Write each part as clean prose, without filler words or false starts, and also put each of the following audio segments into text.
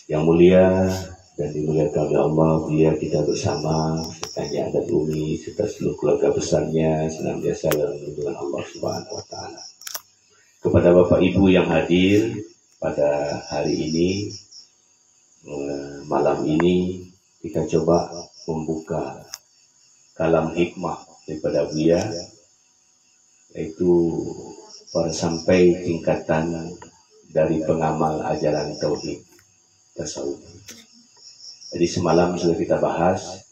Yang mulia dan dimuliakan oleh Allah, dia kita bersama serta adat Umi serta seluruh keluarga besarnya senantiasa dalam lindungan Allah Subhanahu wa taala. Kepada Bapak Ibu yang hadir pada hari ini, malam ini kita coba membuka kalam hikmah daripada Buya, yaitu sampai tingkatan dari pengamal ajaran tauhid tasawuf. Jadi semalam sudah kita bahas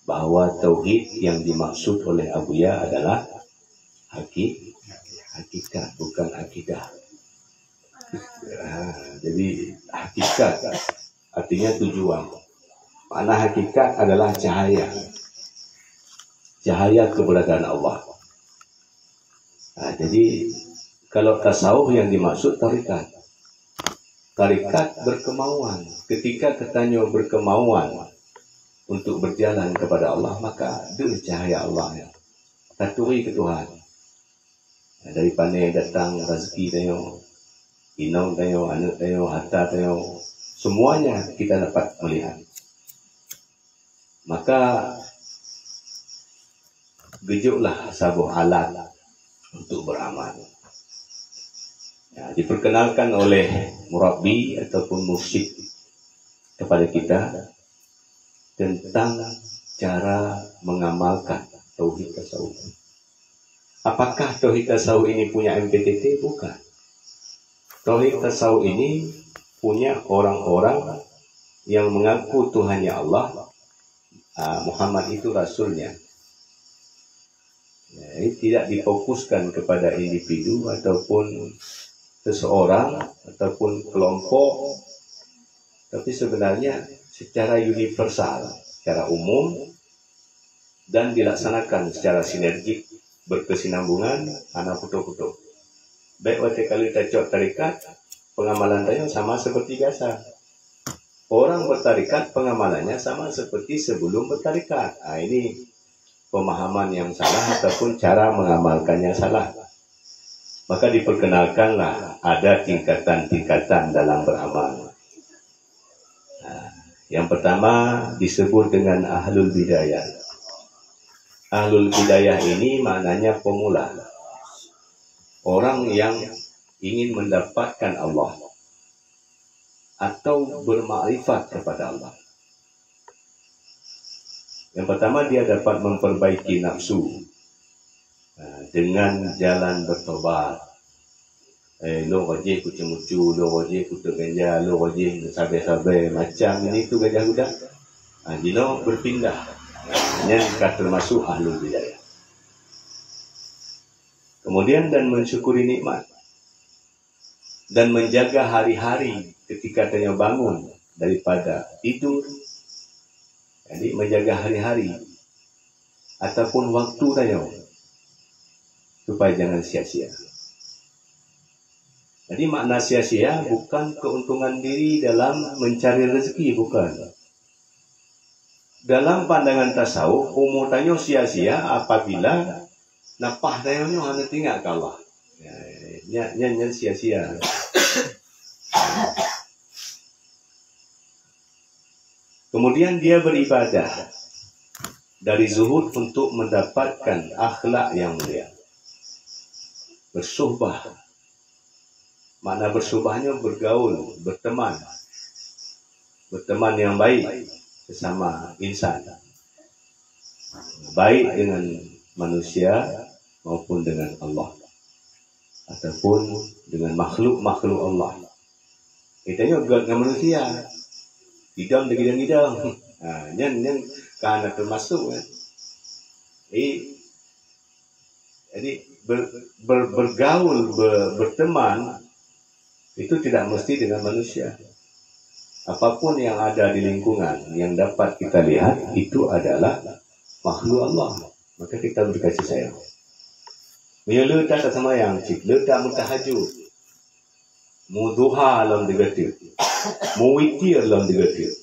bahwa tauhid yang dimaksud oleh Abuya adalah hakikat, bukan akidah. Jadi hakikat artinya tujuan. Makna hakikat adalah cahaya keberadaan Allah. Jadi kalau tasawuf yang dimaksud tarikat berkemauan. Ketika katanya berkemauan untuk berjalan kepada Allah, maka ada cahaya Allah ya. Taturi ke Tuhan. Dari pandai datang rezeki tayo, inong tayo, anak tayo, harta tayo, semuanya kita dapat melihat. Maka gejuklah sabuh alat untuk beramal. Diperkenalkan oleh murabbi ataupun mursyid kepada kita tentang cara mengamalkan tauhid tasawuf. Apakah tauhid tasawuf ini punya MPTT? Bukan. Tauhid tasawuf ini punya orang-orang yang mengaku Tuhannya Allah, Muhammad itu Rasulnya. Ini tidak difokuskan kepada individu ataupun seseorang ataupun kelompok, tapi sebenarnya secara universal, secara umum, dan dilaksanakan secara sinergik, berkesinambungan, anak putu-putu. Baik waktu kali kita tarikat, pengamalan tanya sama seperti biasa. Orang bertarikat pengamalannya sama seperti sebelum bertarikat. Ini pemahaman yang salah ataupun cara mengamalkannya salah. Maka diperkenalkanlah ada tingkatan-tingkatan dalam beramal. Yang pertama disebut dengan ahlul bidayah. Ahlul bidayah ini maknanya pemula. Orang yang ingin mendapatkan Allah atau bermakrifat kepada Allah. Yang pertama dia dapat memperbaiki nafsu dengan jalan bertobat. Lo wajib ku cemucu, lo wajib ku terganja, lo wajib sabar-sabar macam ini tu gajah budak. Dino berpindah. Ini termasuk ahlul bidayah. Kemudian dan mensyukuri nikmat dan menjaga hari-hari ketika tanya bangun daripada tidur. Jadi menjaga hari-hari ataupun waktu tanya supaya jangan sia-sia. Jadi makna sia-sia bukan keuntungan diri dalam mencari rezeki, bukan. Dalam pandangan tasawuf, umur tanya sia-sia apabila napah tanya hanya tinggal ke Allah. Nyan sia-sia. Kemudian dia beribadah dari zuhud untuk mendapatkan akhlak yang mulia. Bersuhbah. Makna bersuhbahnya bergaul, berteman. Berteman yang baik sesama insan. Baik dengan manusia maupun dengan Allah. Ataupun dengan makhluk-makhluk Allah. Kita juga dengan manusia. Hidam dengan hidam. Yang karena termasuk kan. Jadi bergaul, berteman itu tidak mesti dengan manusia. Apapun yang ada di lingkungan yang dapat kita lihat itu adalah makhluk Allah. Maka kita berkasih sayang. Menyelu tak sama yang cik, letak mutahajud. Muduha alam digatir. Muwitir alam digatir.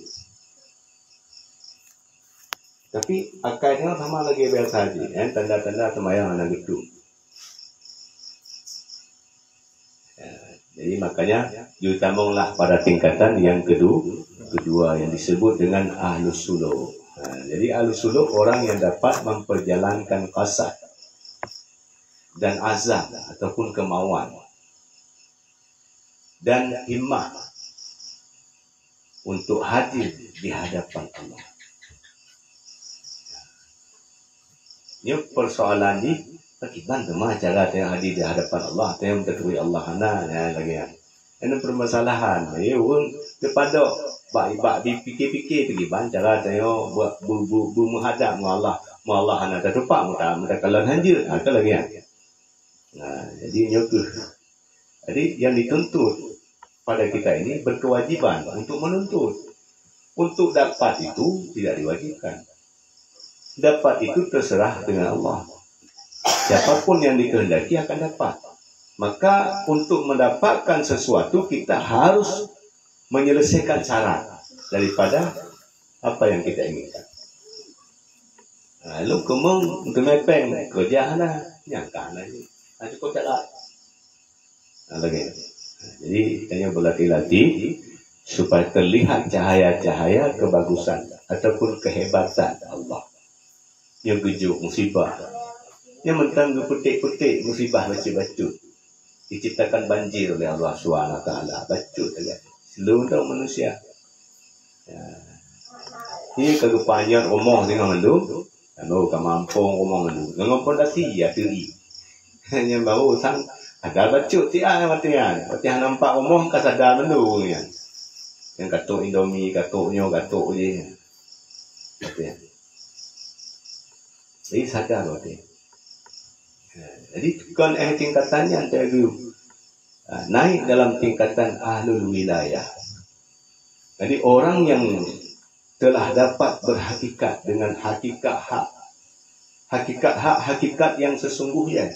Tapi akarnya sama lagi biasa saja. Tanda-tanda semayang anak itu. Jadi makanya diutamanglah pada tingkatan yang kedua, kedua yang disebut dengan ahlus suluk. Jadi ahlus suluk orang yang dapat memperjalankan qasad dan azam ataupun kemauan dan himmah untuk hadir di hadapan Allah. Ini persoalan ni bagaimana cara dia hadir di hadapan Allah, dia mengetahui Allah lagi. Ini permasalahan. Orang kepada bak fikir-fikir bagaimana cara dia buat menghadap Allah. Allah ana tak tepat mudah kalau hanjir kalau lagi. Jadi nyokeh. Jadi yang dituntut pada kita ini berkewajiban untuk menuntut. Untuk dapat itu tidak diwajibkan. Dapat itu terserah dengan Allah. Siapapun yang dikehendaki akan dapat. Maka untuk mendapatkan sesuatu kita harus menyelesaikan syarat daripada apa yang kita inginkan. Lalu kemung untuk mepeng kerja lah, nyangka lagi. Cukup tak lah. Lagi. Jadi hanya berlatih-latih supaya terlihat cahaya-cahaya kebagusan ataupun kehebatan Allah. Yang kejuk musibah. Yang mentang petik-petik musibah baca-baca. Diciptakan banjir oleh Allah SWT. Baca saja. Seluruh manusia. Ini kegupannya rumah dengan melu. Kalau kemampung rumah melu. Dengan pondasi ya teri. Hanya baru sang ada baca tiang matian. Matian nampak rumah kan sadar melu ni. Yang katuk Indomie, katuknya, katuk je. Matian. Jadi sadar matian. Jadi bukan tingkatan yang naik dalam tingkatan ahlul wilayah. Jadi orang yang telah dapat berhakikat dengan hakikat hak. Hakikat hak, hakikat yang sesungguhnya.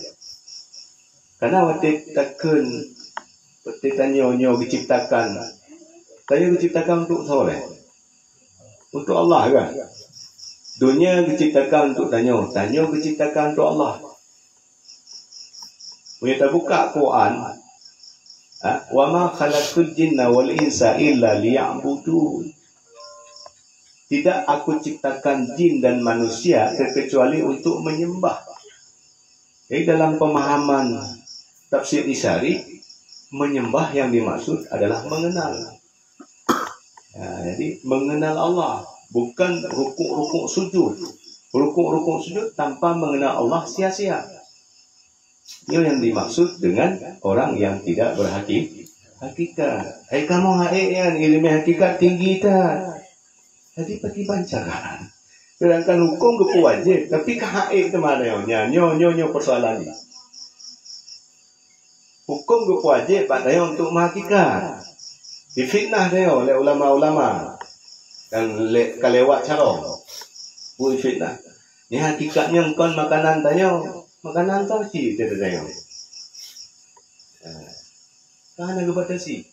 Karena waktu tanya diciptakan. Tanya diciptakan untuk soleh. Untuk Allah kan? Dunia diciptakan untuk tanya diciptakan untuk Allah. Kita buka Quran, wa ma khalaqtul jinna wal insa illa liya'budun. Tidak aku ciptakan jin dan manusia kecuali untuk menyembah. Jadi dalam pemahaman tafsir Isyari, menyembah yang dimaksud adalah mengenal. Jadi mengenal Allah, bukan rukuk-rukuk sujud. Rukuk-rukuk sujud tanpa mengenal Allah sia-sia. Ini yang dimaksud dengan orang yang tidak berhakikat. Kamu yang ilmu hakikat tinggi tak? Jadi pergi bancaran. Sedangkan hukum ke wajib, tapi hakikat itu mana nyo persoalan ini. Hukum ke wajib pada untuk menghakikat. Difitnah dia oleh ulama-ulama dan kalewat carong. Fitnah. Ini hakikatnya engkau makanan tanya. Makanan tahu sih dia tanya. Karena kebatasi.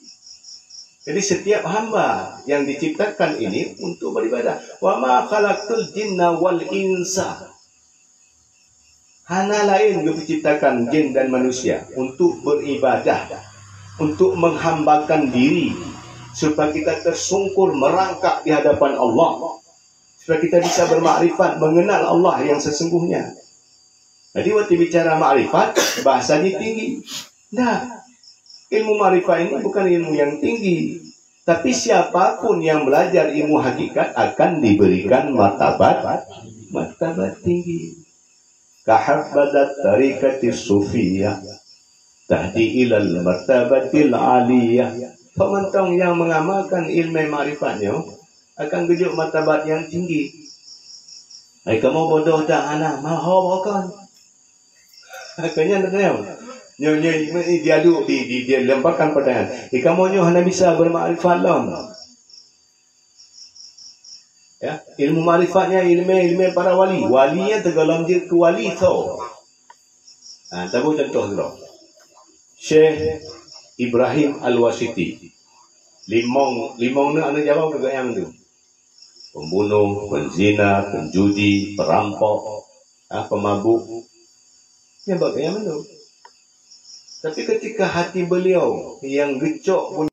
Jadi setiap hamba yang diciptakan ini untuk beribadah. Wa ma khalaqtul jinna wal insa. Hana lain diciptakan jin dan manusia untuk beribadah, untuk menghambakan diri supaya kita tersungkur merangkak di hadapan Allah, supaya kita bisa bermakrifat mengenal Allah yang sesungguhnya. Jadi waktu bicara makrifat, bahasanya tinggi. Nah, ilmu makrifat ini bukan ilmu yang tinggi. Tapi siapapun yang belajar ilmu hakikat akan diberikan martabat tinggi. Kahabbadat tarikatis sufiyah. Tahdi ilal martabatil aliyah. Pemantong yang mengamalkan ilmu makrifatnya akan gejuk martabat yang tinggi. Kamu bodoh tak anak? Mahu bukan? Akhirnya ada nyonya dia lemparkan pertanyaan. Kamu hanya bisa bermakrifat lom. Ya, ilmu makrifatnya ilmu para wali. Walinya tergolong dia ke wali tau. Tahu contoh dulu. Syekh Ibrahim Al-Wasiti. Limong ni anak jawab juga yang tu. Pembunuh, penzina, penjudi, perampok, pemabuk. Yang bagaimana? Tapi ketika hati beliau yang gecok